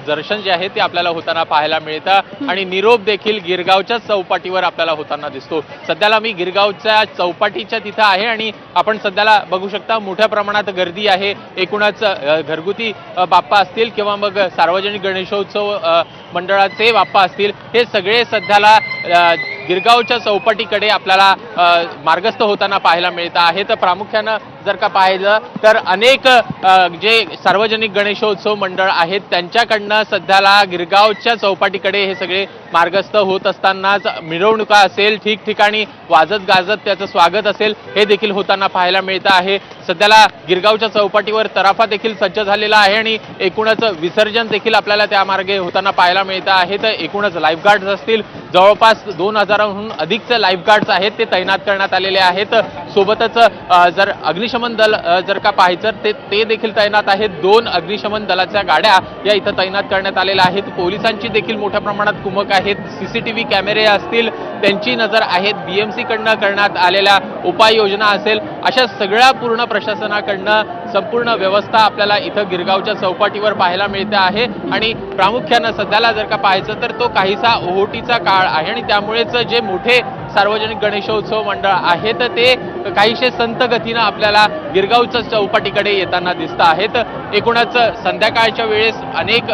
दर्शन जे आहे ते आपल्याला होताना पाहायला मिळतं आणि निरोप देखील गिरगावच्या चौपाटीवर आपल्याला होताना दिसतो। सध्याला मी गिरगावच्या चौपाटीच्या तिथे आहे आणि आपण सध्याला बघू शकता मोठ्या प्रमाणात गर्दी आहे। एकूणच घरगुती बाप्पा असतील किंवा मग सार्वजनिक गणेशोत्सव मंडळाचे बाप्पा असतील, हे सगळे सध्याला गिरगावच्या चौपाटीकडे आपल्याला मार्गस्थ होताना पाहायला मिळत आहे। तर प्रामुख्याने जर का पाहिलं तर अनेक जे सार्वजनिक गणेशोत्सव मंडळ आहेत त्यांच्याकडनं सध्याला गिरगावच्या चौपाटीकडे हे सगळे मार्गस्थ होत असतानाच मिरवणुका असेल, ठिकठिकाणी वाजत गाजत त्याचं स्वागत असेल, हे देखील होताना पाहायला मिळत आहे। सध्याला गिरगावच्या चौपाटीवर तराफा देखील सज्ज झालेला आहे आणि एकूणच विसर्जन देखील आपल्याला त्या मार्गे होताना पाहायला मिळत आहे। तर एकूणच लाईफगार्ड्स असतील, जवळपास 2000हून अधिकचे लाईफगार्ड्स आहेत ते तैनात करण्यात आलेले आहेत। सोबतच जर अग्निशमन दल जर का पाहायचं ते देखील तैनात आहेत। 2 अग्निशमन दलाच्या गाड्या या इथं तैनात करण्यात आलेल्या आहेत। पोलिसांची देखील मोठ्या प्रमाणात कुमक आहेत। सीसीटीव्ही कॅमेरे असतील त्यांची नजर आहेत। बीएमसी कडनं करण्यात आलेल्या उपाययोजना असेल, अशा सगळ्या पूर्ण प्रशासनाकडनं संपूर्ण व्यवस्था आपल्याला इथं गिरगावच्या चौपाटीवर पाहायला मिळते आहे। आणि प्रामुख्याने सध्याला जर का पाहायचं तर तो काहीसा ओहोटीचा काळ आहे आणि त्यामुळेच जे मोठे सार्वजनिक गणेशोत्सव मंडळ आहेत ते काहीशे संत गतीनं आपल्याला गिरगावच्या चौपाटीकडे येताना दिसत आहेत। एकूणच संध्याकाळच्या वेळेस अनेक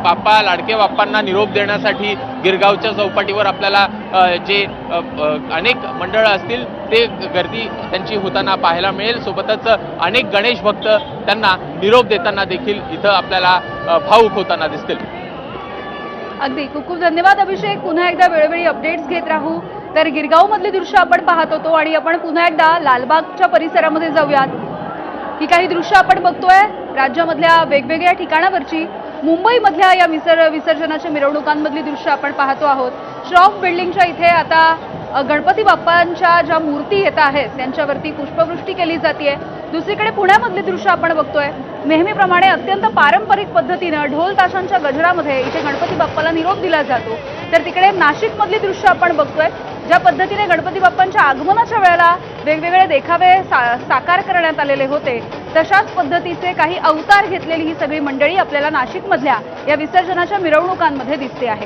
बाप्पा, लाडके बाप्पांना निरोप देण्यासाठी गिरगावच्या चौपाटीवर आपल्याला जे अनेक मंडळ असतील ते गर्दी त्यांची होताना पाहायला मिळेल। सोबतच अनेक गणेश भक्त त्यांना निरोप देताना देखील इथं आपल्याला भावुक होताना दिसतील। अगदी खूप खूप धन्यवाद अभिषेक। पुन्हा एकदा वेळोवेळी अपडेट्स घेत राहू। तर गिरगाव मधली दृश्य आपण पाहत होतो आणि आपण पुन्हा एकदा लालबागच्या परिसरामध्ये जाऊयात। ही काही दृश्य आपण बघतोय राज्यामधल्या वेगवेगळ्या ठिकाणावरची। मुंबईमधल्या या विसर्जनाच्या मिरवणुकांमधली दृश्य आपण पाहतो आहोत। श्रॉफ बिल्डिंगच्या इथे आता गणपती बाप्पांच्या ज्या मूर्ती येत आहेत त्यांच्यावरती पुष्पवृष्टी केली जाते। दुसरीकडे पुण्यामधली दृश्य आपण बघतोय। नेहमीप्रमाणे अत्यंत पारंपरिक पद्धतीने ढोल ताशांच्या गजरामध्ये इथे गणपती बाप्पाला निरोप दिला जातो। तर तिकडे नाशिकमधली दृश्य आपण बघतोय, ज्या पद्धतीने गणपती बाप्पांच्या आगमनाच्या वेळेला वेगवेगळे देखावे साकार करण्यात आलेले होते, तशाच पद्धतीचे काही अवतार घेतलेली ही सगळी मंडळी आपल्याला नाशिकमधल्या या विसर्जनाच्या मिरवणुकांमध्ये दिसते आहे।